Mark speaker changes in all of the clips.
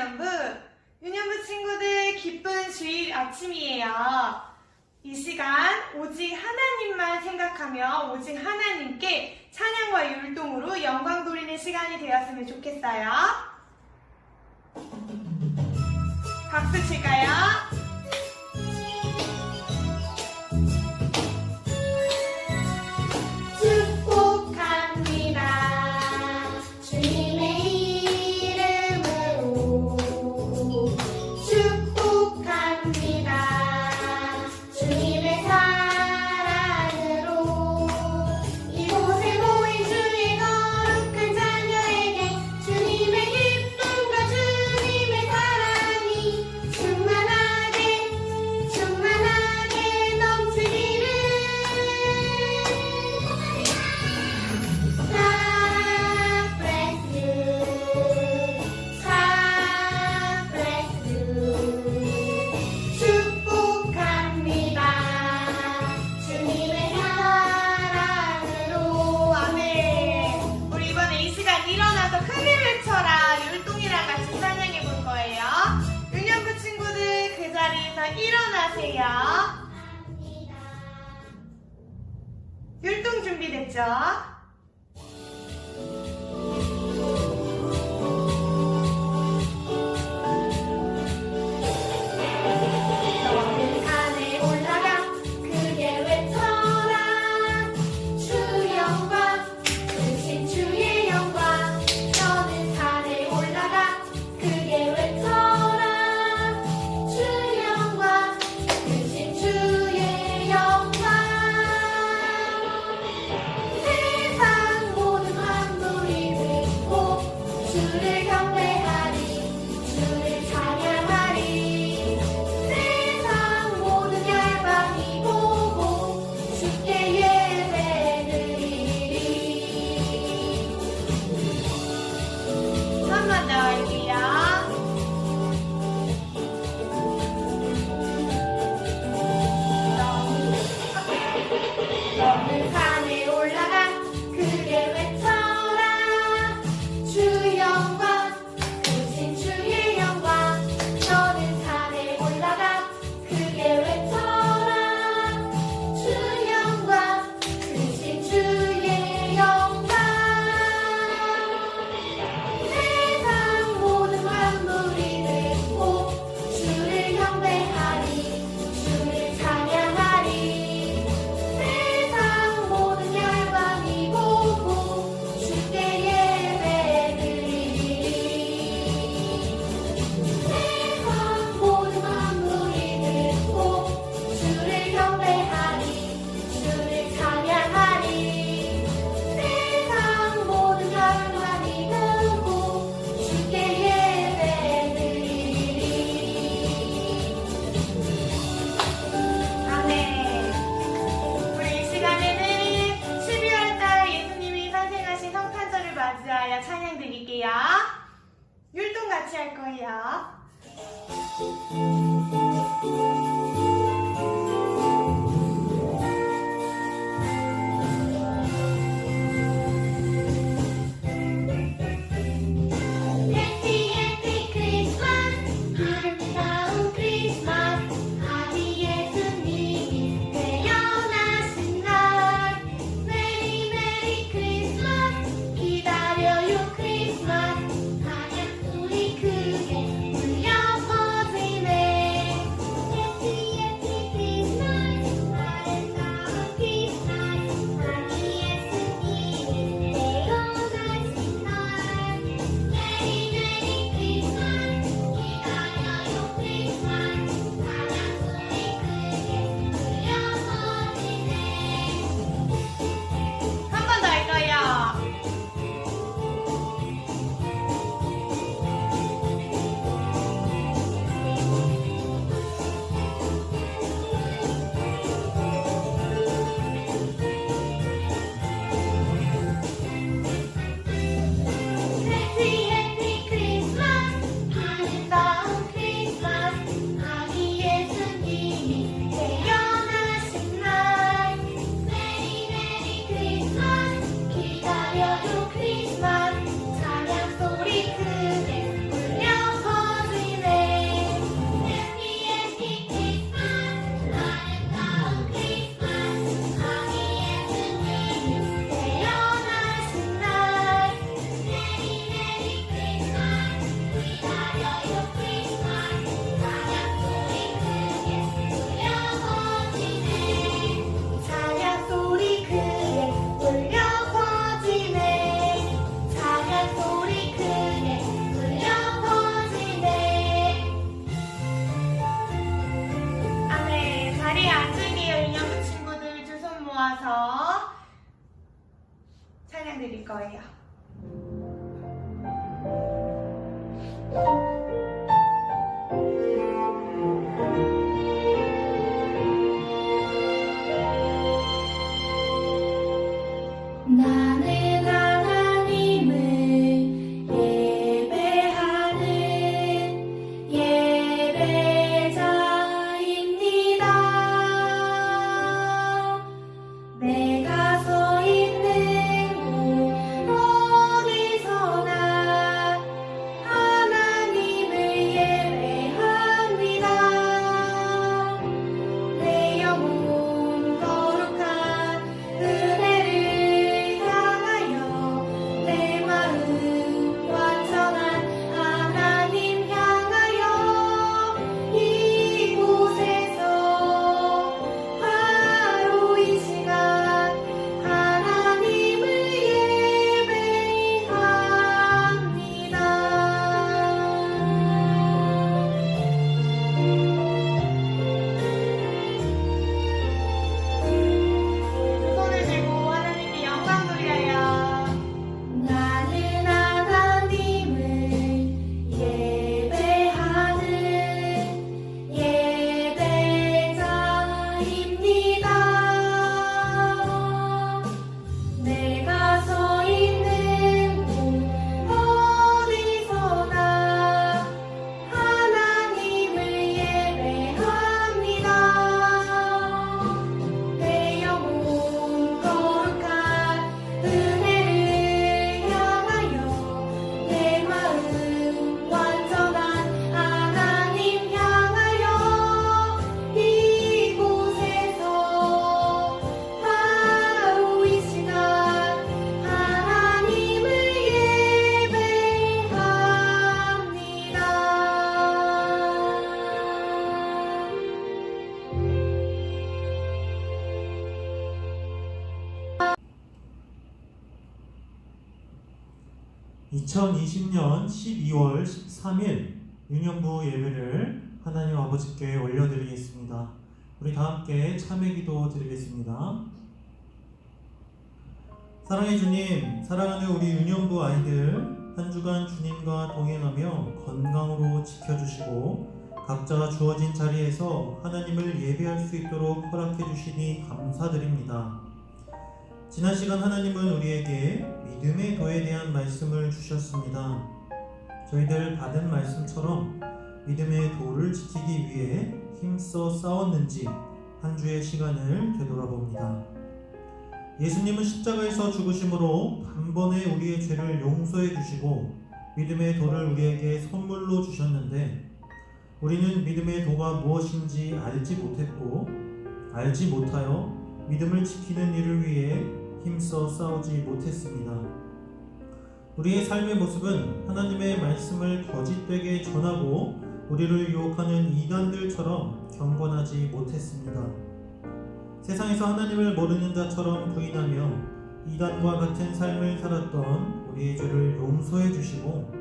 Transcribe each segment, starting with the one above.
Speaker 1: 유년부. 유년부 친구들 기쁜 주일 아침이에요. 이 시간 오직 하나님만 생각하며 오직 하나님께 찬양과 율동으로 영광 돌리는 시간이 되었으면 좋겠어요. 박수 칠까요? 일어나세요. 율동 준비됐죠? 맞이하여 찬양 드릴게요. 율동 같이 할 거예요.
Speaker 2: 크게 울려 퍼지네.
Speaker 1: 거예요.
Speaker 2: 나는 하나님을 예배하는 예배자입니다. 내가 서 있는 곳 어디서나 하나님을 예배합니다. 내 영혼 거룩한 은혜를 향하여 내 마음 완전한 하나님 향하여 이곳에서 바로 이 시간 하나님을 예배합니다.
Speaker 1: 손을 들고 하나님께 영광 돌려요.
Speaker 2: 나는 하나님을 예배하는 예배자입니다. 내가 서 있는 곳 어디서나 하나님을 예배합니다. 내 영혼 거룩한 은혜를 향하여 내 마음 완전한 하나님 향하여 이곳에서 바로 이 시간 하나님을 예배합니다.
Speaker 3: 2020년 12월 13일 유년부 예배를 하나님 아버지께 올려드리겠습니다. 우리 다 함께 참회 기도 드리겠습니다. 사랑의 주님, 사랑하는 우리 유년부 아이들 한 주간 주님과 동행하며 건강으로 지켜주시고 각자 주어진 자리에서 하나님을 예배할 수 있도록 허락해 주시니 감사드립니다. 지난 시간 하나님은 우리에게 믿음의 도에 대한 말씀을 주셨습니다. 저희들 받은 말씀처럼 믿음의 도를 지키기 위해 힘써 싸웠는지 한 주의 시간을 되돌아봅니다. 예수님은 십자가에서 죽으심으로 단번에 우리의 죄를 용서해 주시고 믿음의 도를 우리에게 선물로 주셨는데 우리는 믿음의 도가 무엇인지 알지 못했고 알지 못하여 믿음을 지키는 일을 위해 힘써 싸우지 못했습니다. 우리의 삶의 모습은 하나님의 말씀을 거짓되게 전하고 우리를 유혹하는 이단들처럼 경건하지 못했습니다. 세상에서 하나님을 모르는 자처럼 부인하며 이단과 같은 삶을 살았던 우리의 죄를 용서해 주시고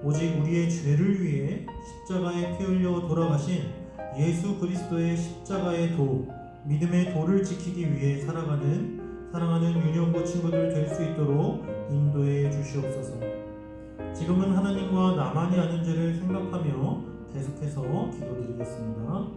Speaker 3: 오직 우리의 죄를 위해 십자가에 피 흘려 돌아가신 예수 그리스도의 십자가의 도, 믿음의 도를 지키기 위해 살아가는 사랑하는 유년부 친구들 될 수 있도록 인도해 주시옵소서. 지금은 하나님과 나만이 아는 죄를 생각하며 계속해서 기도드리겠습니다.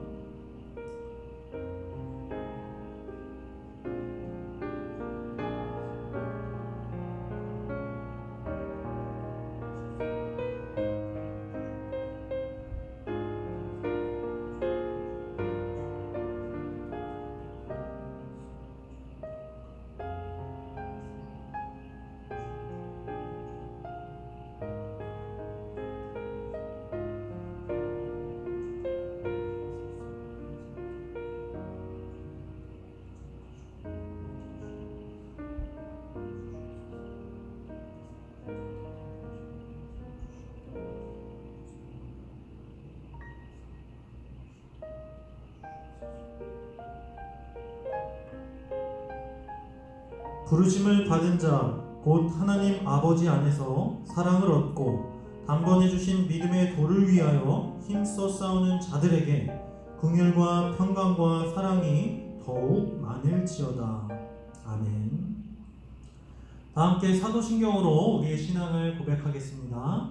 Speaker 3: 부르심을 받은 자, 곧 하나님 아버지 안에서 사랑을 얻고 단번에 주신 믿음의 도를 위하여 힘써 싸우는 자들에게 긍휼과 평강과 사랑이 더욱 많을지어다. 아멘. 다 함께 사도신경으로 우리의 신앙을 고백하겠습니다.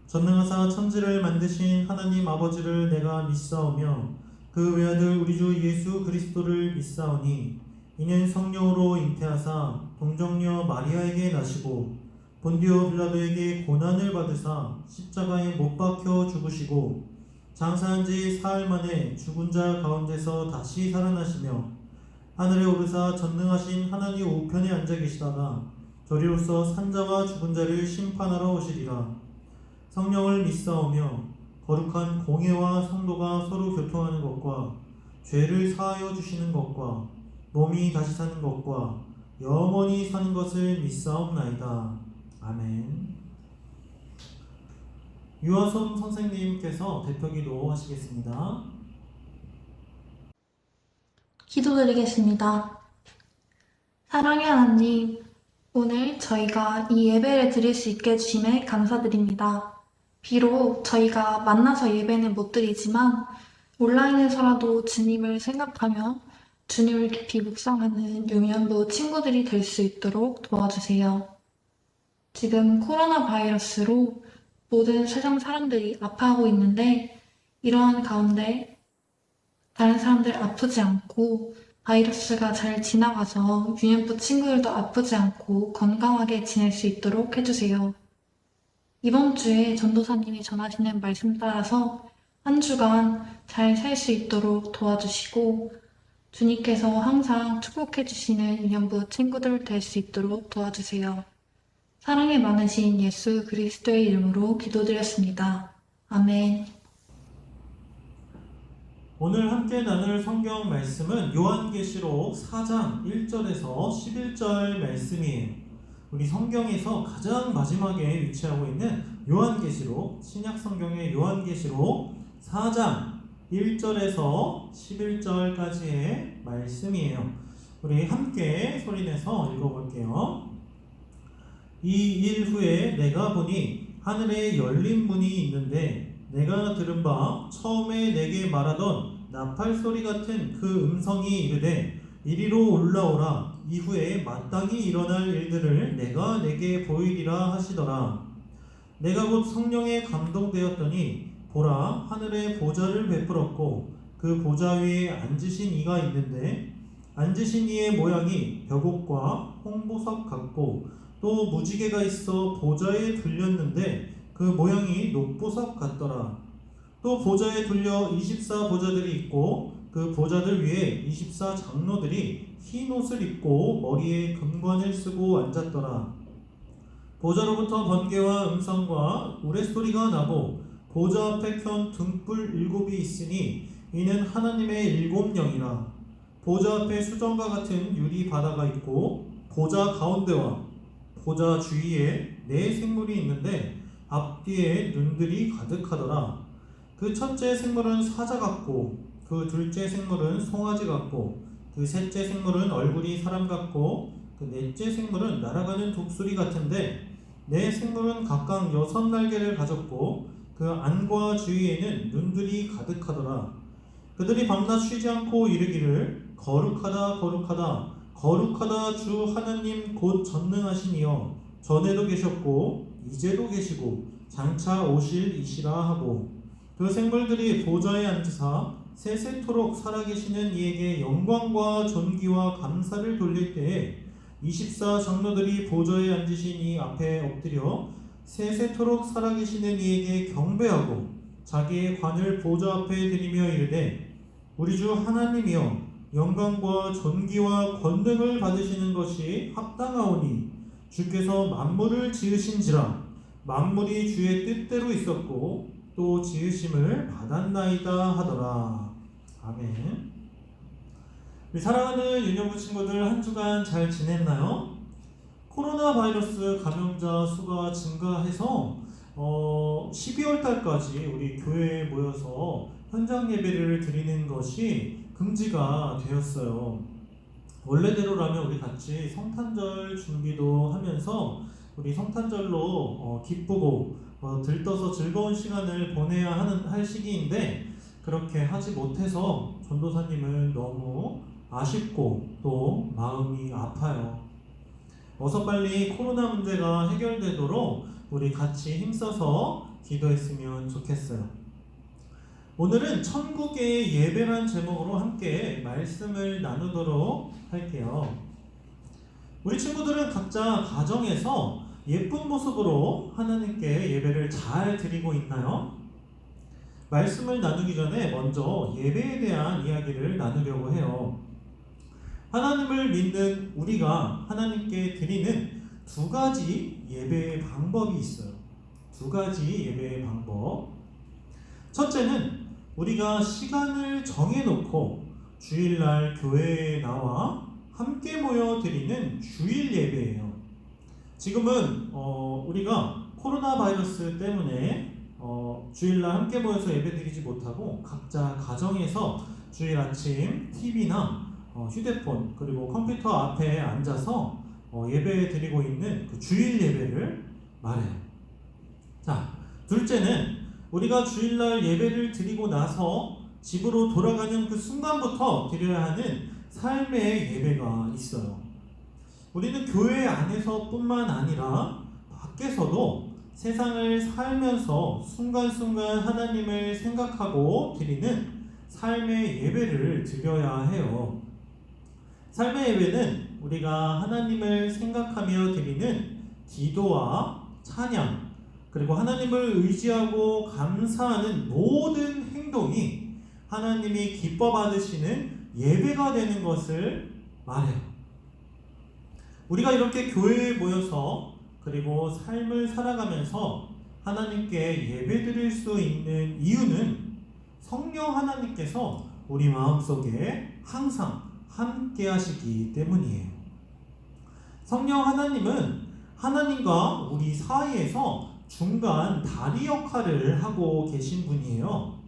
Speaker 3: 전능하사 천지를 만드신 하나님 아버지를 내가 믿사오며 그 외아들 우리 주 예수 그리스도를 믿사오니 이는 성령으로 잉태하사 동정녀 마리아에게 나시고 본디오 빌라도에게 고난을 받으사 십자가에 못 박혀 죽으시고 장사한 지 사흘 만에 죽은 자 가운데서 다시 살아나시며 하늘에 오르사 전능하신 하나님 우편에 앉아 계시다가 저리로서 산자와 죽은 자를 심판하러 오시리라. 성령을 믿사오며 거룩한 공회와 성도가 서로 교통하는 것과 죄를 사하여 주시는 것과 몸이 다시 사는 것과 영원히 사는 것을 믿사옵나이다. 아멘. 유아솜 선생님께서 대표기도 하시겠습니다.
Speaker 4: 기도드리겠습니다. 사랑의 하나님, 오늘 저희가 이 예배를 드릴 수 있게 해주심에 감사드립니다. 비록 저희가 만나서 예배는 못 드리지만 온라인에서라도 주님을 생각하며 주님을 깊이 묵상하는 유년부 친구들이 될 수 있도록 도와주세요. 지금 코로나 바이러스로 모든 세상 사람들이 아파하고 있는데 이러한 가운데 다른 사람들 아프지 않고 바이러스가 잘 지나가서 유년부 친구들도 아프지 않고 건강하게 지낼 수 있도록 해주세요. 이번 주에 전도사님이 전하시는 말씀 따라서 한 주간 잘 살 수 있도록 도와주시고 주님께서 항상 축복해주시는 유년부 친구들 될 수 있도록 도와주세요. 사랑이 많으신 예수 그리스도의 이름으로 기도드렸습니다. 아멘.
Speaker 3: 오늘 함께 나눌 성경 말씀은 요한계시록 4장 1절에서 11절 말씀이에요. 우리 성경에서 가장 마지막에 위치하고 있는 요한계시록, 신약성경의 요한계시록 4장 1절에서 11절까지의 말씀이에요. 우리 함께 소리내서 읽어볼게요. 이 일 후에 내가 보니 하늘에 열린 문이 있는데 내가 들은 바 처음에 내게 말하던 나팔 소리 같은 그 음성이 이르되 이리로 올라오라. 이후에 마땅히 일어날 일들을 내가 내게 보이리라 하시더라. 내가 곧 성령에 감동되었더니 보라, 하늘에 보좌를 베풀었고 그 보좌 위에 앉으신 이가 있는데 앉으신 이의 모양이 벽옥과 홍보석 같고 또 무지개가 있어 보좌에 둘렸는데 그 모양이 녹보석 같더라. 또 보좌에 둘려 24보좌들이 있고 그 보좌들 위에 24장로들이 흰 옷을 입고 머리에 금관을 쓰고 앉았더라. 보좌로부터 번개와 음성과 우레소리가 나고 보좌 앞에 켠 등불 7이 있으니 이는 하나님의 7영이라. 보좌 앞에 수정과 같은 유리 바다가 있고 보좌 가운데와 보좌 주위에 4생물이 있는데 앞뒤에 눈들이 가득하더라. 그 첫째 생물은 사자 같고 그 둘째 생물은 송아지 같고 그 셋째 생물은 얼굴이 사람 같고 그 넷째 생물은 날아가는 독수리 같은데 네 생물은 각각 6날개를 가졌고 그 안과 주위에는 눈들이 가득하더라. 그들이 밤낮 쉬지 않고 이르기를 거룩하다 거룩하다 거룩하다 주 하나님 곧 전능하신 이여 전에도 계셨고 이제도 계시고 장차 오실 이시라 하고 그 생물들이 보좌에 앉으사 세세토록 살아계시는 이에게 영광과 존귀와 감사를 돌릴 때에 24장로들이 보좌에 앉으신 이 앞에 엎드려 세세토록 살아계시는 이에게 경배하고 자기의 관을 보좌 앞에 드리며 이르되 우리 주 하나님이여 영광과 존귀와 권능을 받으시는 것이 합당하오니 주께서 만물을 지으신지라 만물이 주의 뜻대로 있었고 또 지으심을 받았나이다 하더라. 아멘. 우리 사랑하는 유년부 친구들 한 주간 잘 지냈나요? 코로나 바이러스 감염자 수가 증가해서 12월 달까지 우리 교회에 모여서 현장 예배를 드리는 것이 금지가 되었어요. 원래대로라면 우리 같이 성탄절 준비도 하면서 우리 성탄절로 기쁘고 들떠서 즐거운 시간을 보내야 할 시기인데 그렇게 하지 못해서 전도사님은 너무 아쉽고 또 마음이 아파요. 어서 빨리 코로나 문제가 해결되도록 우리 같이 힘써서 기도했으면 좋겠어요. 오늘은 천국의 예배란 제목으로 함께 말씀을 나누도록 할게요. 우리 친구들은 각자 가정에서 예쁜 모습으로 하나님께 예배를 잘 드리고 있나요? 말씀을 나누기 전에 먼저 예배에 대한 이야기를 나누려고 해요. 하나님을 믿는 우리가 하나님께 드리는 두 가지 예배의 방법이 있어요. 두 가지 예배의 방법. 첫째는 우리가 시간을 정해놓고 주일날 교회에 나와 함께 모여 드리는 주일 예배예요. 지금은 우리가 코로나 바이러스 때문에 주일날 함께 모여서 예배 드리지 못하고 각자 가정에서 주일 아침 TV나 휴대폰 그리고 컴퓨터 앞에 앉아서 예배 드리고 있는 그 주일 예배를 말해요. 자, 둘째는 우리가 주일날 예배를 드리고 나서 집으로 돌아가는 그 순간부터 드려야 하는 삶의 예배가 있어요. 우리는 교회 안에서뿐만 아니라 밖에서도 세상을 살면서 순간순간 하나님을 생각하고 드리는 삶의 예배를 드려야 해요. 삶의 예배는 우리가 하나님을 생각하며 드리는 기도와 찬양, 그리고 하나님을 의지하고 감사하는 모든 행동이 하나님이 기뻐 받으시는 예배가 되는 것을 말해요. 우리가 이렇게 교회에 모여서 그리고 삶을 살아가면서 하나님께 예배드릴 수 있는 이유는 성령 하나님께서 우리 마음속에 항상 함께 하시기 때문이에요. 성령 하나님은 하나님과 우리 사이에서 중간 다리 역할을 하고 계신 분이에요.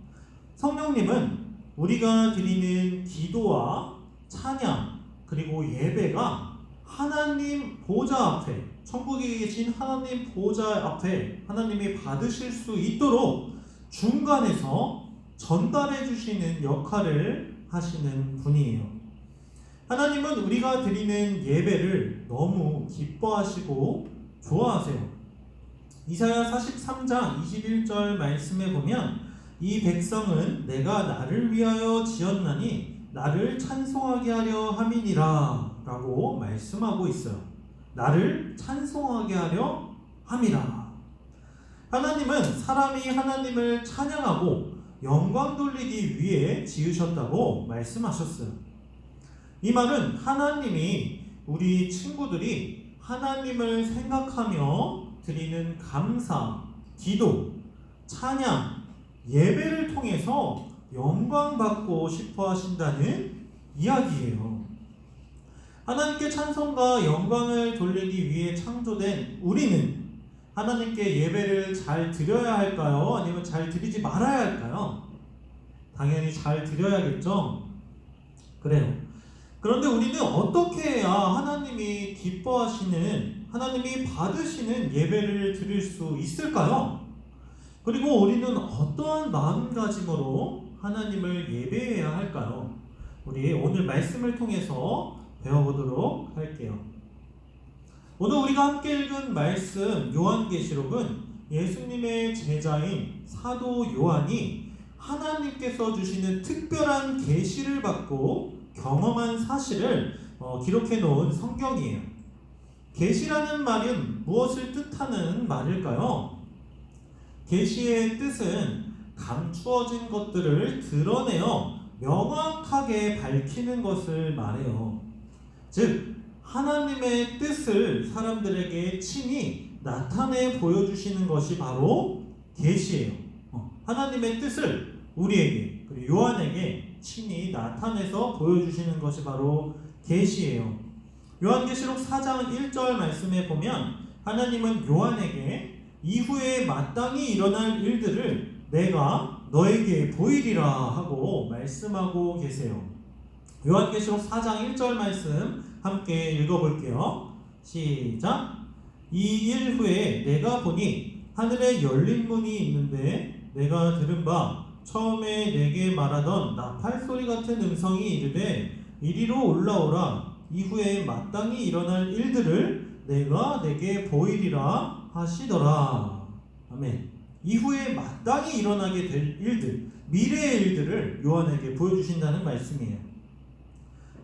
Speaker 3: 성령님은 우리가 드리는 기도와 찬양 그리고 예배가 하나님 보좌 앞에, 천국에 계신 하나님 보좌 앞에 하나님이 받으실 수 있도록 중간에서 전달해 주시는 역할을 하시는 분이에요. 하나님은 우리가 드리는 예배를 너무 기뻐하시고 좋아하세요. 이사야 43장 21절 말씀에 보면 이 백성은 내가 나를 위하여 지었나니 나를 찬송하게 하려 함이니라 라고 말씀하고 있어요. 나를 찬송하게 하려 함이라. 하나님은 사람이 하나님을 찬양하고 영광 돌리기 위해 지으셨다고 말씀하셨어요. 이 말은 하나님이 우리 친구들이 하나님을 생각하며 드리는 감사, 기도, 찬양, 예배를 통해서 영광 받고 싶어 하신다는 이야기예요. 하나님께 찬송과 영광을 돌리기 위해 창조된 우리는 하나님께 예배를 잘 드려야 할까요? 아니면 잘 드리지 말아야 할까요? 당연히 잘 드려야겠죠? 그래요. 그런데 우리는 어떻게 해야 하나님이 기뻐하시는, 하나님이 받으시는 예배를 드릴 수 있을까요? 그리고 우리는 어떠한 마음가짐으로 하나님을 예배해야 할까요? 우리 오늘 말씀을 통해서 배워보도록 할게요. 오늘 우리가 함께 읽은 말씀 요한계시록은 예수님의 제자인 사도 요한이 하나님께서 주시는 특별한 계시를 받고 경험한 사실을 기록해 놓은 성경이에요. 계시라는 말은 무엇을 뜻하는 말일까요? 계시의 뜻은 감추어진 것들을 드러내어 명확하게 밝히는 것을 말해요. 즉 하나님의 뜻을 사람들에게 친히 나타내 보여주시는 것이 바로 계시예요. 하나님의 뜻을 우리에게 그리고 요한에게 친히 나타내서 보여주시는 것이 바로 계시예요. 요한계시록 4장 1절 말씀에 보면 하나님은 요한에게 이후에 마땅히 일어날 일들을 내가 너에게 보이리라 하고 말씀하고 계세요. 요한계시록 4장 1절 말씀 함께 읽어볼게요. 시작. 이 일 후에 내가 보니 하늘에 열린 문이 있는데 내가 들은 바 처음에 내게 말하던 나팔 소리 같은 음성이 이르되 이리로 올라오라. 이후에 마땅히 일어날 일들을 내가 내게 보이리라 하시더라. 아멘. 이후에 마땅히 일어나게 될 일들, 미래의 일들을 요한에게 보여주신다는 말씀이에요.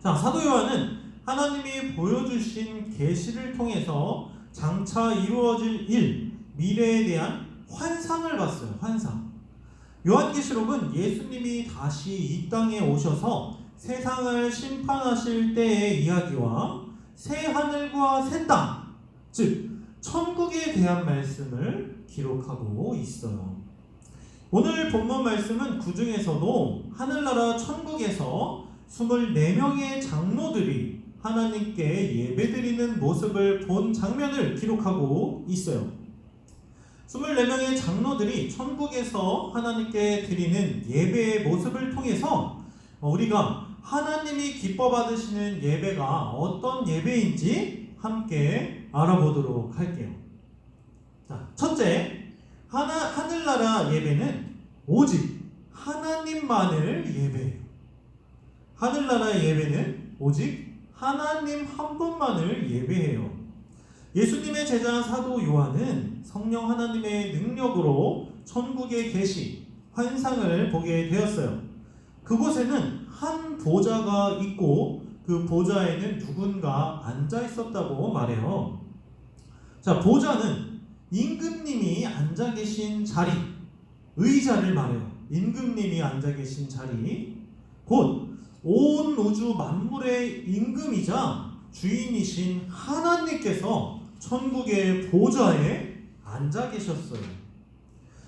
Speaker 3: 자, 사도 요한은 하나님이 보여주신 계시를 통해서 장차 이루어질 일, 미래에 대한 환상을 봤어요. 환상. 요한계시록은 예수님이 다시 이 땅에 오셔서 세상을 심판하실 때의 이야기와 새 하늘과 새 땅, 즉 천국에 대한 말씀을 기록하고 있어요. 오늘 본문 말씀은 그 중에서도 하늘나라 천국에서 24명의 장로들이 하나님께 예배드리는 모습을 본 장면을 기록하고 있어요. 24명의 장로들이 천국에서 하나님께 드리는 예배의 모습을 통해서 우리가 하나님이 기뻐 받으시는 예배가 어떤 예배인지 함께 알아보도록 할게요. 자, 첫째, 하늘나라 예배는 오직 하나님만을 예배해요. 하늘나라 예배는 오직 하나님 한 분만을 예배해요. 예수님의 제자 사도 요한은 성령 하나님의 능력으로 천국의 계시, 환상을 보게 되었어요. 그곳에는 한 보좌가 있고 그 보좌에는 누군가 앉아 있었다고 말해요. 자, 보좌는 임금님이 앉아 계신 자리, 의자를 말해요. 임금님이 앉아 계신 자리, 곧 온 우주 만물의 임금이자 주인이신 하나님께서 천국의 보좌에 앉아 계셨어요.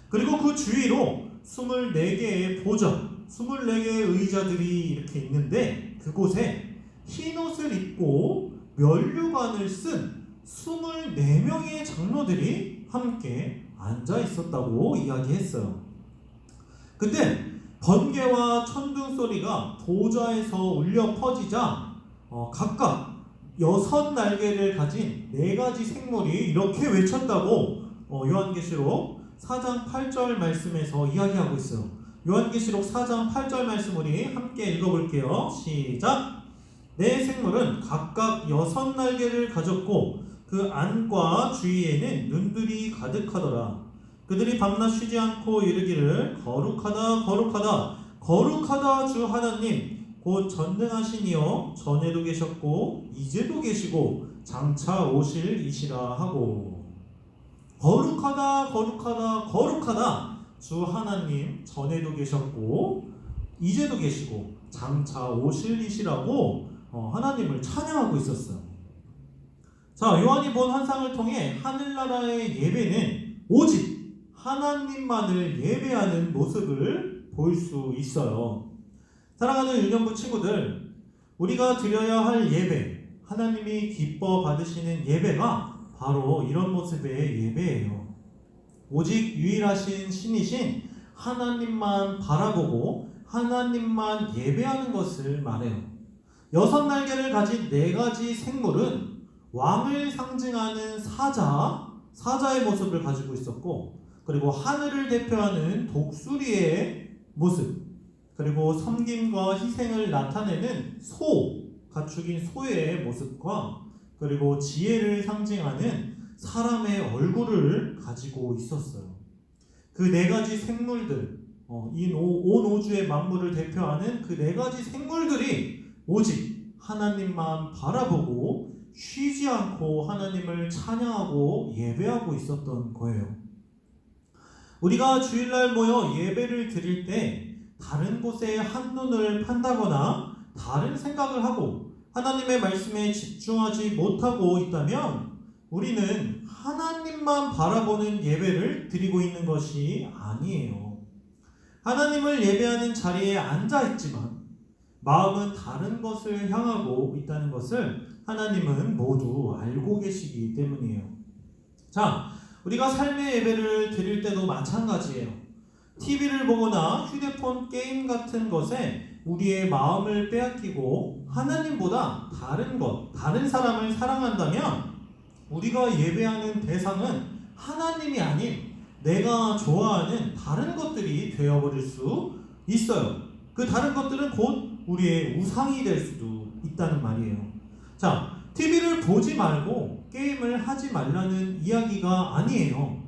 Speaker 3: 그리고 그 주위로 24개의 보좌, 24개의 의자들이 이렇게 있는데 그곳에 흰옷을 입고 면류관을 쓴 24명의 장로들이 함께 앉아 있었다고 이야기했어요. 그때 번개와 천둥 소리가 보좌에서 울려 퍼지자 각각 6날개를 가진 4가지 생물이 이렇게 외쳤다고 요한계시록 4장 8절 말씀에서 이야기하고 있어요. 요한계시록 4장 8절 말씀 우리 함께 읽어볼게요. 시작! 네 생물은 각각 6날개를 가졌고 그 안과 주위에는 눈들이 가득하더라. 그들이 밤낮 쉬지 않고 이르기를 거룩하다 거룩하다 거룩하다 주 하나님 곧 전능하신 이여 전에도 계셨고 이제도 계시고 장차 오실 이시라 하고, 거룩하다 거룩하다 거룩하다 주 하나님 전에도 계셨고 이제도 계시고 장차 오실 이시라고 하나님을 찬양하고 있었어요. 자, 요한이 본 환상을 통해 하늘나라의 예배는 오직 하나님만을 예배하는 모습을 볼 수 있어요. 사랑하는 유년부 친구들, 우리가 드려야 할 예배, 하나님이 기뻐 받으시는 예배가 바로 이런 모습의 예배예요. 오직 유일하신 신이신 하나님만 바라보고 하나님만 예배하는 것을 말해요. 6날개를 가진 4가지 생물은 왕을 상징하는 사자의 모습을 가지고 있었고, 그리고 하늘을 대표하는 독수리의 모습, 그리고 섬김과 희생을 나타내는 가축인 소의 모습과, 그리고 지혜를 상징하는 사람의 얼굴을 가지고 있었어요. 그 4가지 생물들, 이 온 우주의 만물을 대표하는 그 4가지 생물들이 오직 하나님만 바라보고 쉬지 않고 하나님을 찬양하고 예배하고 있었던 거예요. 우리가 주일날 모여 예배를 드릴 때 다른 곳에 한눈을 판다거나 다른 생각을 하고 하나님의 말씀에 집중하지 못하고 있다면 우리는 하나님만 바라보는 예배를 드리고 있는 것이 아니에요. 하나님을 예배하는 자리에 앉아있지만 마음은 다른 것을 향하고 있다는 것을 하나님은 모두 알고 계시기 때문이에요. 자, 우리가 삶의 예배를 드릴 때도 마찬가지예요. TV를 보거나 휴대폰 게임 같은 것에 우리의 마음을 빼앗기고 하나님보다 다른 사람을 사랑한다면 우리가 예배하는 대상은 하나님이 아닌 내가 좋아하는 다른 것들이 되어버릴 수 있어요. 그 다른 것들은 곧 우리의 우상이 될 수도 있다는 말이에요. 자, TV를 보지 말고 게임을 하지 말라는 이야기가 아니에요.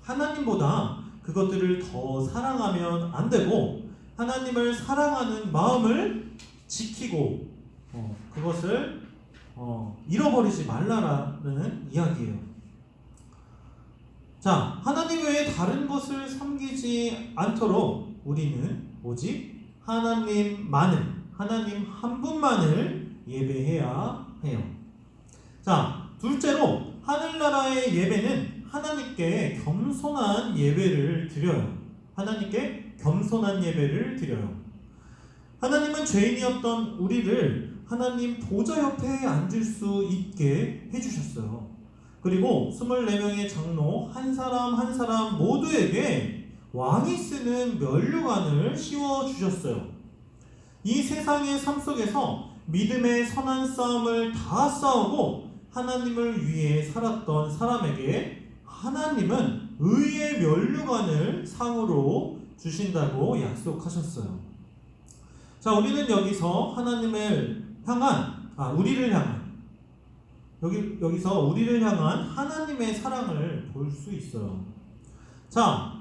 Speaker 3: 하나님보다 그것들을 더 사랑하면 안 되고 하나님을 사랑하는 마음을 지키고 그것을 잃어버리지 말라라는 이야기예요. 자, 하나님 외에 다른 것을 섬기지 않도록 우리는 오직 하나님 한 분만을 예배해야 해요. 자, 둘째로 하늘나라의 예배는 하나님께 겸손한 예배를 드려요. 하나님께 겸손한 예배를 드려요. 하나님은 죄인이었던 우리를 하나님 보좌 옆에 앉을 수 있게 해주셨어요. 그리고 24명의 장로 한 사람 한 사람 모두에게 왕이 쓰는 면류관을 씌워주셨어요. 이 세상의 삶 속에서 믿음의 선한 싸움을 다 싸우고 하나님을 위해 살았던 사람에게 하나님은 의의 면류관을 상으로 주신다고 약속하셨어요. 자, 우리는 여기서 여기서 우리를 향한 하나님의 사랑을 볼 수 있어요. 자,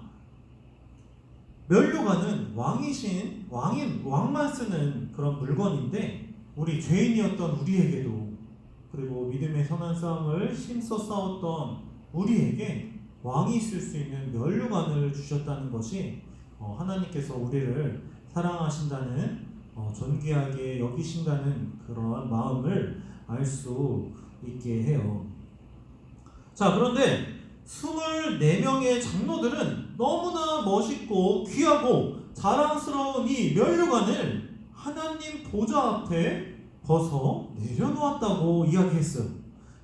Speaker 3: 면류관은 왕만 쓰는 그런 물건인데 우리 죄인이었던 우리에게도 그리고 믿음의 선한 싸움을 힘써 싸웠던 우리에게 왕이 쓸 수 있는 면류관을 주셨다는 것이 하나님께서 우리를 사랑하신다는 존귀하게 여기신다는 그런 마음을 알 수 있게 해요. 자, 그런데 24명의 장로들은 너무나 멋있고 귀하고 자랑스러운 이 면류관을 하나님 보좌 앞에 벗어 내려놓았다고 이야기했어요.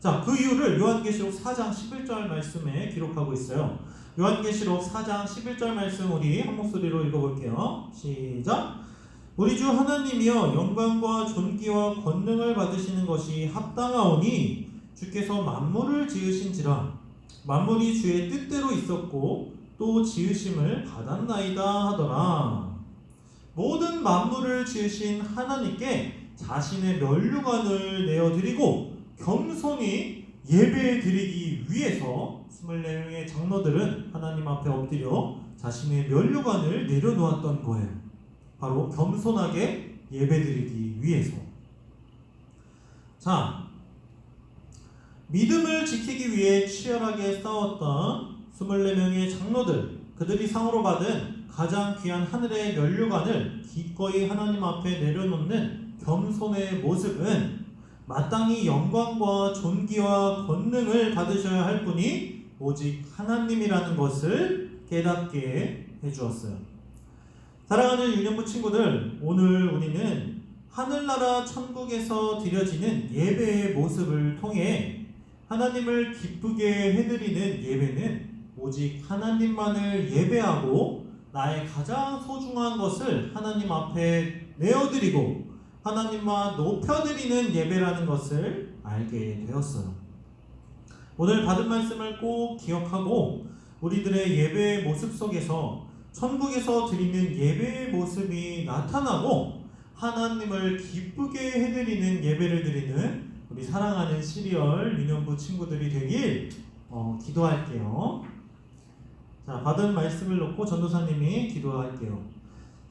Speaker 3: 자, 그 이유를 요한계시록 4장 11절 말씀에 기록하고 있어요. 요한계시록 4장 11절 말씀 우리 한 목소리로 읽어볼게요. 시작! 우리 주 하나님이여 영광과 존귀와 권능을 받으시는 것이 합당하오니 주께서 만물을 지으신지라 만물이 주의 뜻대로 있었고 또 지으심을 받았나이다 하더라. 모든 만물을 지으신 하나님께 자신의 면류관을 내어드리고 겸손히 예배드리기 위해서 24명의 장로들은 하나님 앞에 엎드려 자신의 면류관을 내려놓았던 거예요. 바로 겸손하게 예배드리기 위해서. 자, 믿음을 지키기 위해 치열하게 싸웠던 24명의 장로들, 그들이 상으로 받은 가장 귀한 하늘의 면류관을 기꺼이 하나님 앞에 내려놓는 겸손의 모습은 마땅히 영광과 존귀와 권능을 받으셔야 할 분이 오직 하나님이라는 것을 깨닫게 해주었어요. 사랑하는 유년부 친구들, 오늘 우리는 하늘나라 천국에서 드려지는 예배의 모습을 통해 하나님을 기쁘게 해드리는 예배는 오직 하나님만을 예배하고 나의 가장 소중한 것을 하나님 앞에 내어드리고 하나님만 높여드리는 예배라는 것을 알게 되었어요. 오늘 받은 말씀을 꼭 기억하고 우리들의 예배의 모습 속에서 천국에서 드리는 예배의 모습이 나타나고 하나님을 기쁘게 해드리는 예배를 드리는 우리 사랑하는 시리얼 유년부 친구들이 되길 기도할게요. 자, 받은 말씀을 놓고 전도사님이 기도할게요.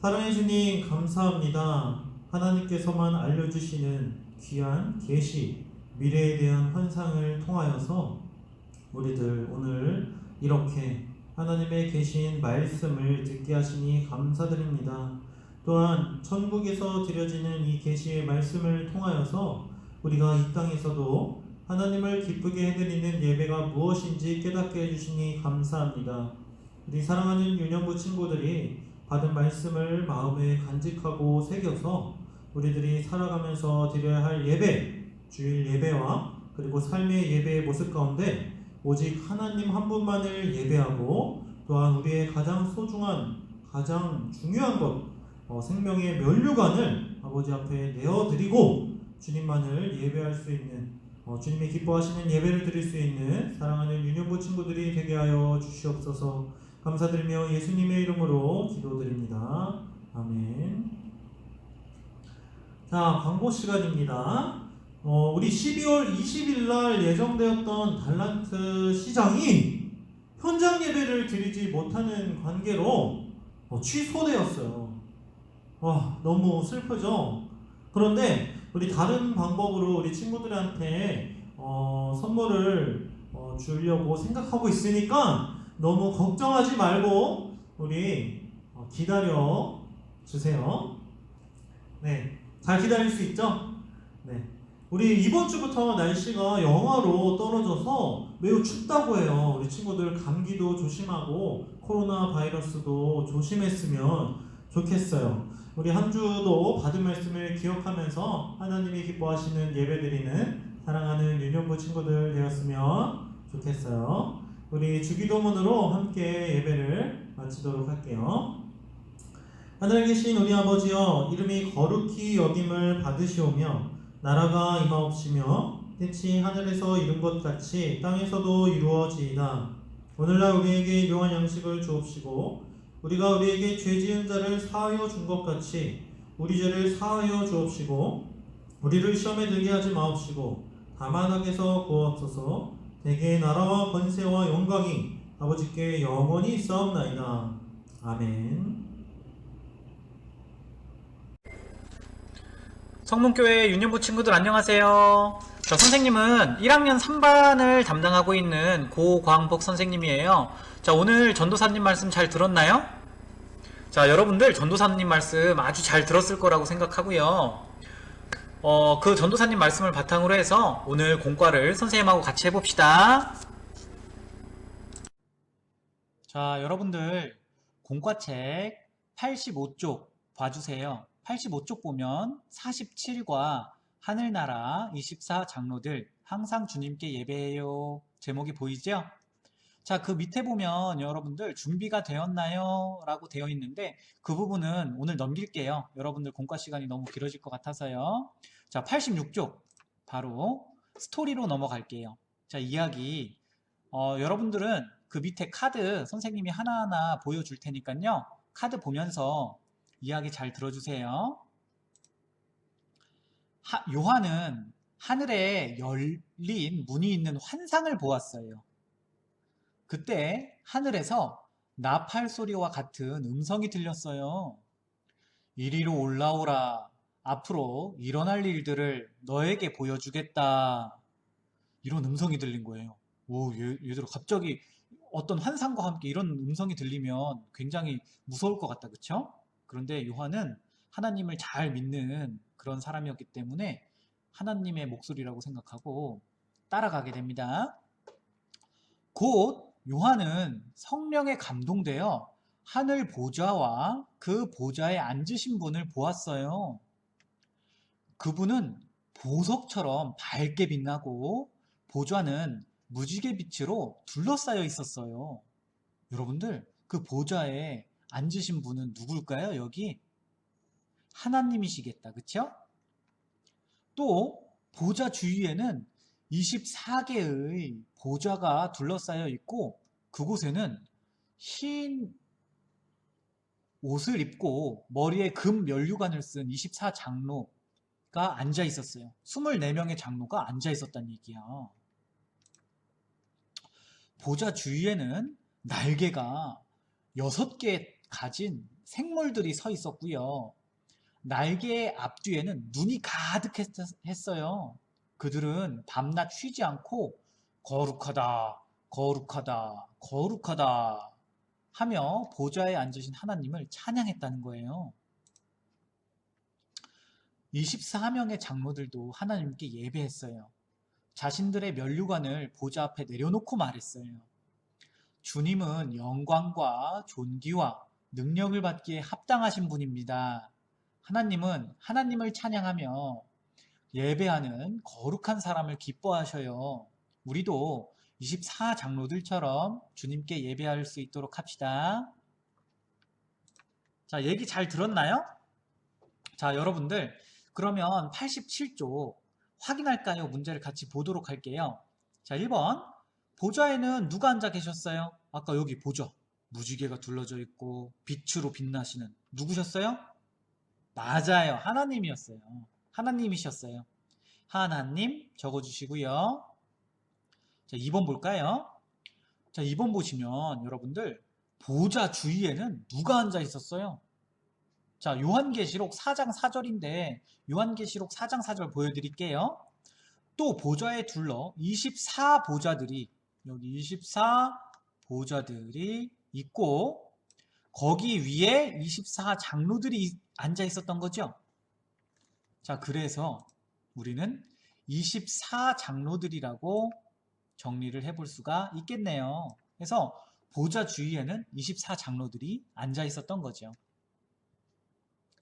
Speaker 3: 사랑해 주님 감사합니다. 하나님께서만 알려주시는 귀한 계시, 미래에 대한 환상을 통하여서 우리들 오늘 이렇게 하나님의 계신 말씀을 듣게 하시니 감사드립니다. 또한 천국에서 드려지는 이 계시의 말씀을 통하여서 우리가 이 땅에서도 하나님을 기쁘게 해드리는 예배가 무엇인지 깨닫게 해주시니 감사합니다. 우리 사랑하는 유년부 친구들이 받은 말씀을 마음에 간직하고 새겨서 우리들이 살아가면서 드려야 할 예배, 주일 예배와 그리고 삶의 예배의 모습 가운데 오직 하나님 한 분만을 예배하고 또한 우리의 가장 소중한, 가장 중요한 것, 생명의 면류관을 아버지 앞에 내어드리고 주님만을 예배할 수 있는, 주님이 기뻐하시는 예배를 드릴 수 있는 사랑하는 유년부 친구들이 되게 하여 주시옵소서. 감사드리며 예수님의 이름으로 기도드립니다. 아멘. 자, 광고 시간입니다. 우리 12월 20일 날 예정되었던 달란트 시장이 현장 예배를 드리지 못하는 관계로 취소되었어요. 와, 너무 슬프죠? 그런데 우리 다른 방법으로 우리 친구들한테 선물을 주려고 생각하고 있으니까 너무 걱정하지 말고 우리 기다려 주세요. 네, 잘 기다릴 수 있죠? 네. 우리 이번 주부터 날씨가 영하로 떨어져서 매우 춥다고 해요. 우리 친구들 감기도 조심하고 코로나 바이러스도 조심했으면 좋겠어요. 우리 한 주도 받은 말씀을 기억하면서 하나님이 기뻐하시는 예배드리는 사랑하는 유년부 친구들 되었으면 좋겠어요. 우리 주기도문으로 함께 예배를 마치도록 할게요. 하늘에 계신 우리 아버지여, 이름이 거룩히 여김을 받으시오며 나라가 임하옵시며 뜻이 하늘에서 이룬 것 같이 땅에서도 이루어지이다. 오늘날 우리에게 일용할 양식을 주옵시고 우리가 우리에게 죄 지은 자를 사하여 준 것 같이 우리 죄를 사하여 주옵시고 우리를 시험에 들게 하지 마옵시고 다만 악에서 구하옵소서. 대개의 나라와 권세와 영광이 아버지께 영원히 있사옵나이다. 아멘.
Speaker 5: 성문교회 유년부 친구들 안녕하세요. 저 선생님은 1학년 3반을 담당하고 있는 고광복 선생님이에요. 자, 오늘 전도사님 말씀 잘 들었나요? 자, 여러분들 전도사님 말씀 아주 잘 들었을 거라고 생각하고요. 그 전도사님 말씀을 바탕으로 해서 오늘 공과를 선생님하고 같이 해봅시다. 자, 여러분들 공과책 85쪽 봐주세요. 85쪽 보면 47과 하늘나라 24 장로들 항상 주님께 예배해요 제목이 보이죠? 자, 그 밑에 보면 여러분들 준비가 되었나요? 라고 되어 있는데 그 부분은 오늘 넘길게요. 여러분들 공과 시간이 너무 길어질 것 같아서요. 자, 86쪽 바로 스토리로 넘어갈게요. 자, 이야기 여러분들은 그 밑에 카드 선생님이 하나하나 보여줄 테니까요. 카드 보면서 이야기 잘 들어주세요. 요한은 하늘에 열린 문이 있는 환상을 보았어요. 그때 하늘에서 나팔 소리와 같은 음성이 들렸어요. 이리로 올라오라. 앞으로 일어날 일들을 너에게 보여주겠다. 이런 음성이 들린 거예요. 오, 얘들아 갑자기 어떤 환상과 함께 이런 음성이 들리면 굉장히 무서울 것 같다, 그쵸? 그런데 요한은 하나님을 잘 믿는 그런 사람이었기 때문에 하나님의 목소리라고 생각하고 따라가게 됩니다. 곧 요한은 성령에 감동되어 하늘 보좌와 그 보좌에 앉으신 분을 보았어요. 그분은 보석처럼 밝게 빛나고 보좌는 무지개 빛으로 둘러싸여 있었어요. 여러분들, 그 보좌에 앉으신 분은 누굴까요? 여기 하나님이시겠다, 그쵸? 또 보좌 주위에는 24개의 보좌가 둘러싸여 있고 그곳에는 흰 옷을 입고 머리에 금 면류관을 쓴 24장로가 앉아 있었어요. 24명의 장로가 앉아 있었다는 얘기야. 보좌 주위에는 날개가 6개 가진 생물들이 서 있었고요. 날개의 앞뒤에는 눈이 가득했어요. 그들은 밤낮 쉬지 않고 거룩하다, 거룩하다, 거룩하다 하며 보좌에 앉으신 하나님을 찬양했다는 거예요. 24명의 장로들도 하나님께 예배했어요. 자신들의 면류관을 보좌 앞에 내려놓고 말했어요. 주님은 영광과 존귀와 능력을 받기에 합당하신 분입니다. 하나님은 하나님을 찬양하며 예배하는 거룩한 사람을 기뻐하셔요. 우리도 24장로들처럼 주님께 예배할 수 있도록 합시다. 자, 얘기 잘 들었나요? 자, 여러분들 그러면 87쪽 확인할까요? 문제를 같이 보도록 할게요. 자, 1번 보좌에는 누가 앉아 계셨어요? 아까 여기 보좌 무지개가 둘러져 있고 빛으로 빛나시는 누구셨어요? 맞아요. 하나님이었어요. 하나님이셨어요. 하나님 적어주시고요. 자, 2번 볼까요? 자, 2번 보시면 여러분들 보좌 주위에는 누가 앉아 있었어요? 자, 요한계시록 4장 4절인데 요한계시록 4장 4절 보여드릴게요. 또 보좌에 둘러 24보좌들이 여기 24보좌들이 있고 거기 위에 24장로들이 앉아 있었던 거죠. 자, 그래서 우리는 24장로들이라고 정리를 해볼 수가 있겠네요. 그래서 보좌 주위에는 24장로들이 앉아 있었던 거죠.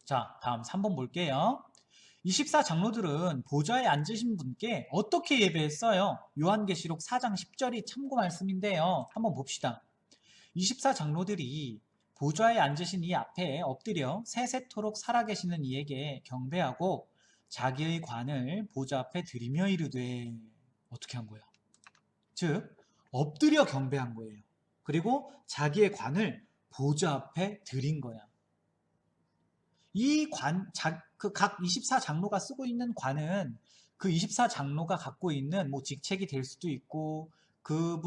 Speaker 5: 자, 다음 3번 볼게요. 24장로들은 보좌에 앉으신 분께 어떻게 예배했어요? 요한계시록 4장 10절이 참고 말씀인데요. 한번 봅시다. 24장로들이 보좌에 앉으신 이 앞에 엎드려 세세토록 살아계시는 이에게 경배하고 자기의 관을 보좌 앞에 들이며 이르되 어떻게 한 거야? 즉 엎드려 경배한 거예요. 그리고 자기의 관을 보좌 앞에 들인 거야. 이 각 24장로가 쓰고 있는 관은 그 24장로가 갖고 있는 뭐 직책이 될 수도 있고 그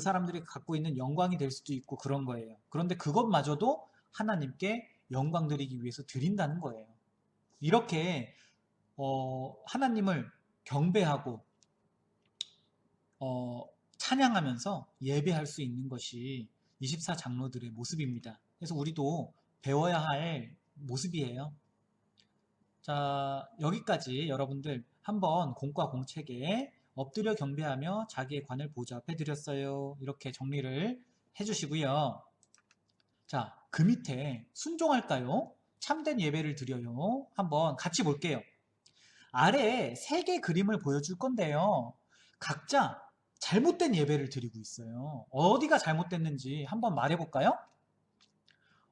Speaker 5: 사람들이 갖고 있는 영광이 될 수도 있고 그런 거예요. 그런데 그것마저도 하나님께 영광 드리기 위해서 드린다는 거예요. 이렇게 하나님을 경배하고 찬양하면서 예배할 수 있는 것이 24장로들의 모습입니다. 그래서 우리도 배워야 할 모습이에요. 자, 여기까지 여러분들 한번 공과 공책에 엎드려 경배하며 자기의 관을 보좌 앞에 드렸어요. 이렇게 정리를 해주시고요. 자, 그 밑에 순종할까요? 참된 예배를 드려요. 한번 같이 볼게요. 아래에 3개 그림을 보여줄 건데요. 각자 잘못된 예배를 드리고 있어요. 어디가 잘못됐는지 한번 말해볼까요?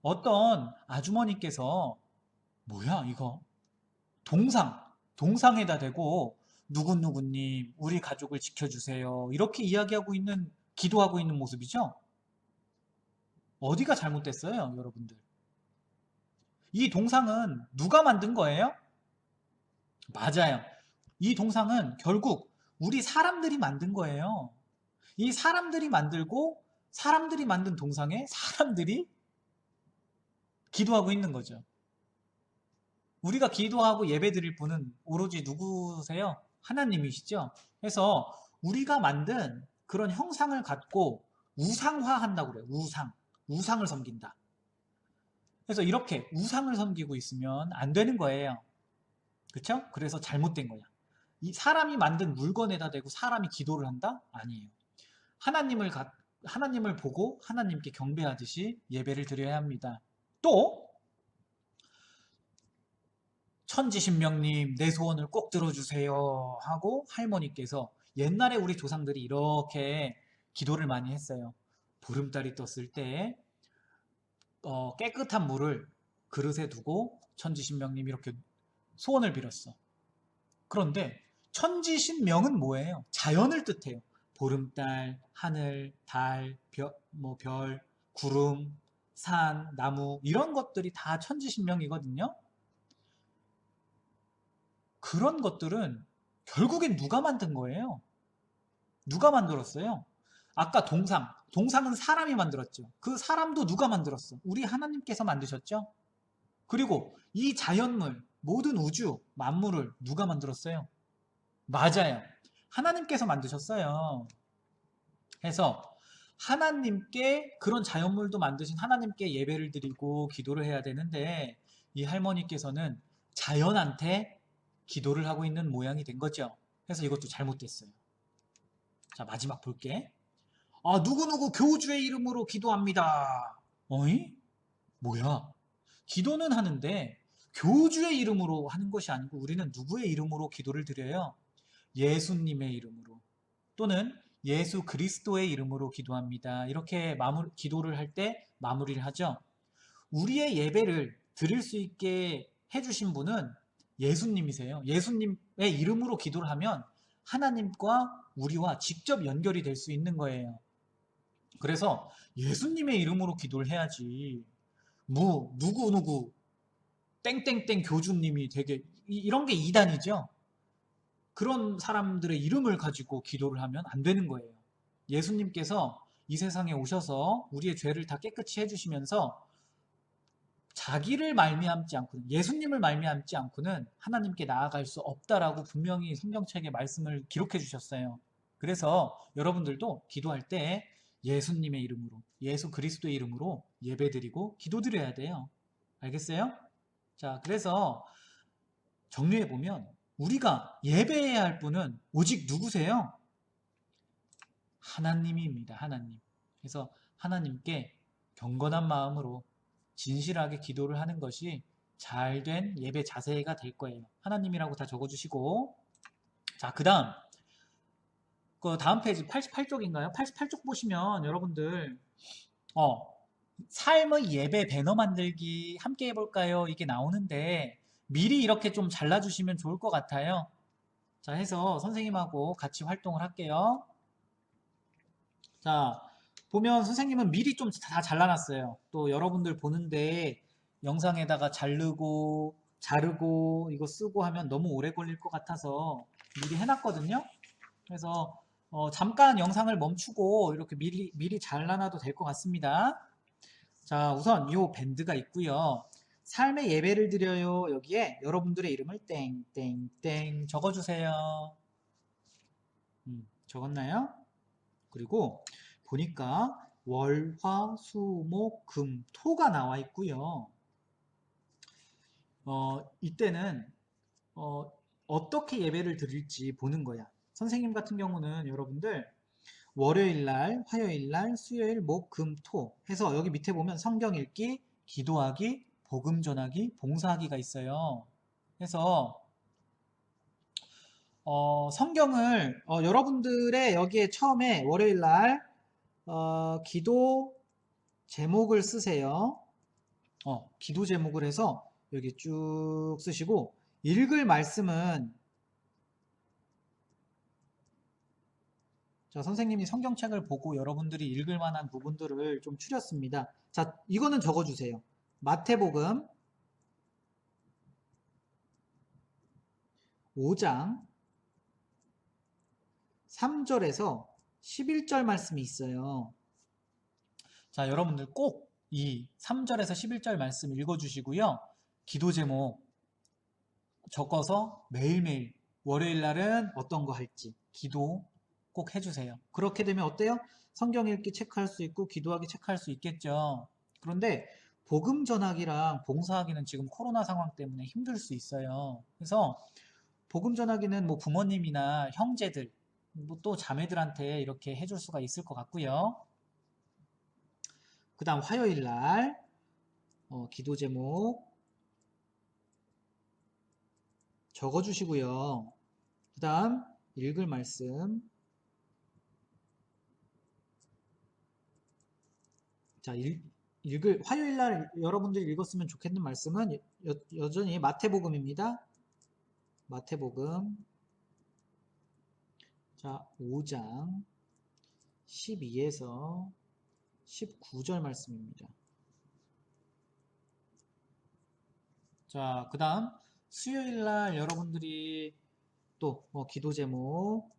Speaker 5: 어떤 아주머니께서 뭐야 이거? 동상에다 대고 누구누구님 우리 가족을 지켜주세요. 이렇게 이야기하고 있는, 기도하고 있는 모습이죠? 어디가 잘못됐어요, 여러분들? 이 동상은 누가 만든 거예요? 맞아요. 이 동상은 결국 우리 사람들이 만든 거예요. 이 사람들이 만들고 사람들이 만든 동상에 사람들이 기도하고 있는 거죠. 우리가 기도하고 예배 드릴 분은 오로지 누구세요? 하나님이시죠. 그래서 우리가 만든 그런 형상을 갖고 우상화한다고 그래요. 우상을 섬긴다. 그래서 이렇게 우상을 섬기고 있으면 안 되는 거예요. 그렇죠? 그래서 잘못된 거야. 이 사람이 만든 물건에다 대고 사람이 기도를 한다? 아니에요. 하나님을 보고 하나님께 경배하듯이 예배를 드려야 합니다. 또 천지신명님 내 소원을 꼭 들어주세요 하고 할머니께서 옛날에 우리 조상들이 이렇게 기도를 많이 했어요. 보름달이 떴을 때 깨끗한 물을 그릇에 두고 천지신명님 이렇게 소원을 빌었어. 그런데 천지신명은 뭐예요? 자연을 뜻해요. 보름달, 하늘, 달, 별, 구름, 산, 나무 이런 것들이 다 천지신명이거든요. 그런 것들은 결국엔 누가 만든 거예요? 누가 만들었어요? 아까 동상은 사람이 만들었죠. 그 사람도 누가 만들었어? 우리 하나님께서 만드셨죠? 그리고 이 자연물, 모든 우주, 만물을 누가 만들었어요? 맞아요. 하나님께서 만드셨어요. 그래서 하나님께 그런 자연물도 만드신 하나님께 예배를 드리고 기도를 해야 되는데 이 할머니께서는 자연한테 기도를 하고 있는 모양이 된 거죠. 그래서 이것도 잘못됐어요. 자, 마지막 볼게. 누구누구 교주의 이름으로 기도합니다. 어이? 뭐야? 기도는 하는데 교주의 이름으로 하는 것이 아니고 우리는 누구의 이름으로 기도를 드려요? 예수님의 이름으로 또는 예수 그리스도의 이름으로 기도합니다. 이렇게 기도를 할 때 마무리를 하죠. 우리의 예배를 드릴 수 있게 해주신 분은 예수님이세요. 예수님의 이름으로 기도를 하면 하나님과 우리와 직접 연결이 될 수 있는 거예요. 그래서 예수님의 이름으로 기도를 해야지 누구 땡땡땡 교주님이 되게 이런 게 이단이죠. 그런 사람들의 이름을 가지고 기도를 하면 안 되는 거예요. 예수님께서 이 세상에 오셔서 우리의 죄를 다 깨끗이 해주시면서 자기를 말미암지 않고는, 예수님을 말미암지 않고는 하나님께 나아갈 수 없다라고 분명히 성경책에 말씀을 기록해 주셨어요. 그래서 여러분들도 기도할 때 예수님의 이름으로, 예수 그리스도의 이름으로 예배드리고 기도드려야 돼요. 알겠어요? 자, 그래서 정리해 보면 우리가 예배해야 할 분은 오직 누구세요? 하나님입니다. 하나님. 그래서 하나님께 경건한 마음으로 진실하게 기도를 하는 것이 잘된 예배 자세가 될 거예요. 하나님이라고 다 적어주시고, 자, 그 다음 페이지 88쪽인가요? 88쪽 보시면 여러분들 삶의 예배 배너 만들기 함께 해볼까요? 이게 나오는데 미리 이렇게 좀 잘라주시면 좋을 것 같아요. 자, 해서 선생님하고 같이 활동을 할게요. 자, 보면 선생님은 미리 좀 다 잘라놨어요. 또 여러분들 보는데 영상에다가 자르고 이거 쓰고 하면 너무 오래 걸릴 것 같아서 미리 해놨거든요. 그래서 잠깐 영상을 멈추고 이렇게 미리 잘라놔도 될 것 같습니다. 자, 우선 이 밴드가 있고요. 삶의 예배를 드려요. 여기에 여러분들의 이름을 땡땡땡 적어주세요. 적었나요? 그리고 보니까 월, 화, 수, 목, 금, 토가 나와 있고요. 이때는 어떻게 예배를 드릴지 보는 거야. 선생님 같은 경우는 여러분들 월요일날, 화요일날, 수요일, 목, 금, 토 해서 여기 밑에 보면 성경 읽기, 기도하기, 복음 전하기, 봉사하기가 있어요. 그래서 성경을 여러분들의 여기에 처음에 월요일날 기도 제목을 쓰세요. 기도 제목을 해서 여기 쭉 쓰시고 읽을 말씀은 자, 선생님이 성경책을 보고 여러분들이 읽을 만한 부분들을 좀 추렸습니다. 자, 이거는 적어주세요. 마태복음 5장 3절에서 11절 말씀이 있어요. 자, 여러분들 꼭 이 3절에서 11절 말씀 읽어주시고요. 기도 제목 적어서 매일매일 월요일 날은 어떤 거 할지 기도 꼭 해주세요. 그렇게 되면 어때요? 성경 읽기 체크할 수 있고 기도하기 체크할 수 있겠죠. 그런데 복음 전하기랑 봉사하기는 지금 코로나 상황 때문에 힘들 수 있어요. 그래서 복음 전하기는 뭐 부모님이나 형제들, 뭐 또 자매들한테 이렇게 해줄 수가 있을 것 같고요. 그 다음 화요일 날 기도 제목 적어주시고요. 그 다음 읽을 말씀 자, 화요일 날 여러분들이 읽었으면 좋겠는 말씀은 여전히 마태복음입니다. 마태복음 자, 5장 12에서 19절 말씀입니다. 자, 그 다음 수요일 날 여러분들이 또 기도 제목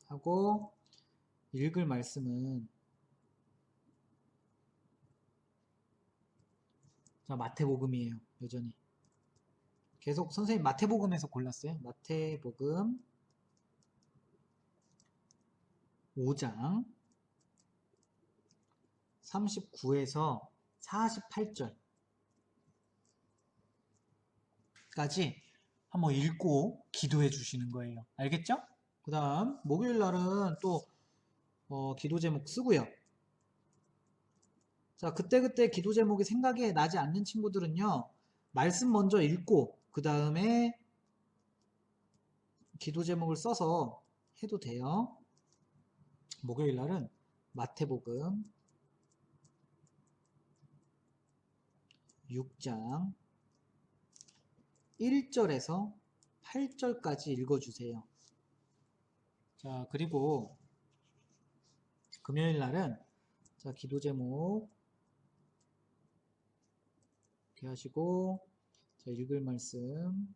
Speaker 5: 하고 읽을 말씀은 자, 마태복음이에요. 여전히 계속 선생님 마태복음에서 골랐어요. 마태복음 5장 39에서 48절까지 한번 읽고 기도해 주시는 거예요. 알겠죠? 그 다음 목요일 날은 또 기도 제목 쓰고요. 자, 그때그때 기도 제목이 생각이 나지 않는 친구들은요, 말씀 먼저 읽고 그 다음에 기도 제목을 써서 해도 돼요. 목요일 날은 마태복음 6장 1절에서 8절까지 읽어주세요. 자, 그리고 금요일 날은 자, 기도 제목 이렇게 하시고 자, 읽을 말씀.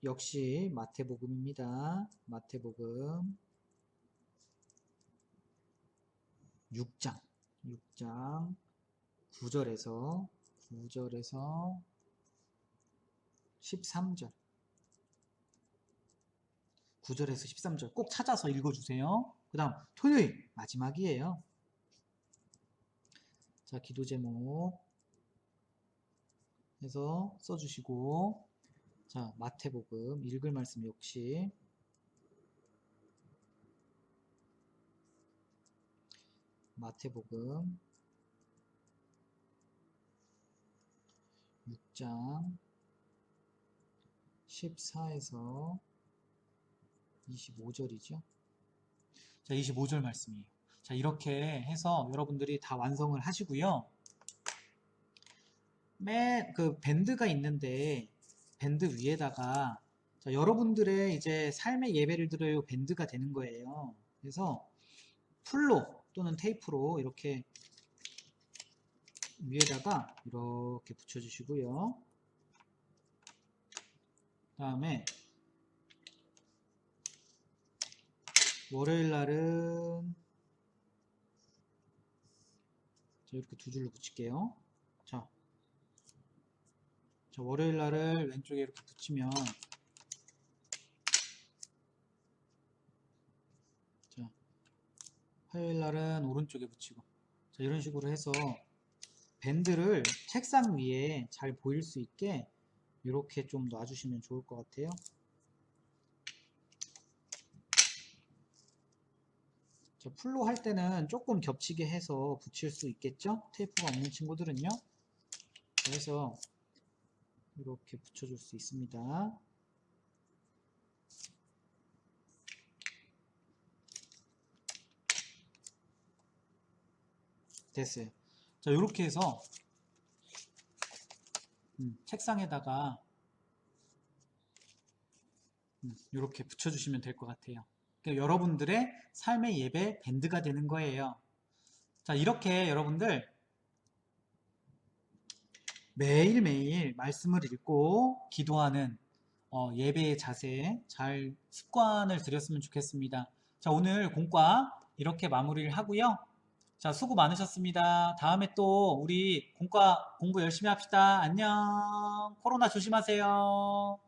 Speaker 5: 역시 마태복음입니다. 마태복음 6장 9절에서 13절 9절에서 13절 꼭 찾아서 읽어주세요. 그 다음 토요일 마지막이에요. 자, 기도 제목 해서 써주시고, 자, 마태복음 읽을 말씀 역시 마태복음 6장 14에서 25절이죠. 자, 25절 말씀이에요. 자, 이렇게 해서 여러분들이 다 완성을 하시고요. 그 밴드가 있는데 밴드 위에다가, 자, 여러분들의 이제 삶의 예배를 드려요 밴드가 되는 거예요. 그래서 풀로 또는 테이프로 이렇게 위에다가 이렇게 붙여주시고요. 그 다음에 월요일 날은 이렇게 두 줄로 붙일게요. 자, 월요일 날을 왼쪽에 이렇게 붙이면, 자, 화요일 날은 오른쪽에 붙이고, 자, 이런 식으로 해서 밴드를 책상 위에 잘 보일 수 있게 이렇게 좀 놔주시면 좋을 것 같아요. 자, 풀로 할 때는 조금 겹치게 해서 붙일 수 있겠죠? 테이프가 없는 친구들은요. 그래서 이렇게 붙여줄 수 있습니다. 됐어요. 자, 이렇게 해서 책상에다가 이렇게 붙여주시면 될 것 같아요. 그러니까 여러분들의 삶의 예배 밴드가 되는 거예요. 자, 이렇게 여러분들 매일매일 말씀을 읽고 기도하는 예배의 자세 잘 습관을 들였으면 좋겠습니다. 자, 오늘 공과 이렇게 마무리를 하고요. 자, 수고 많으셨습니다. 다음에 또 우리 공과 공부 열심히 합시다. 안녕. 코로나 조심하세요.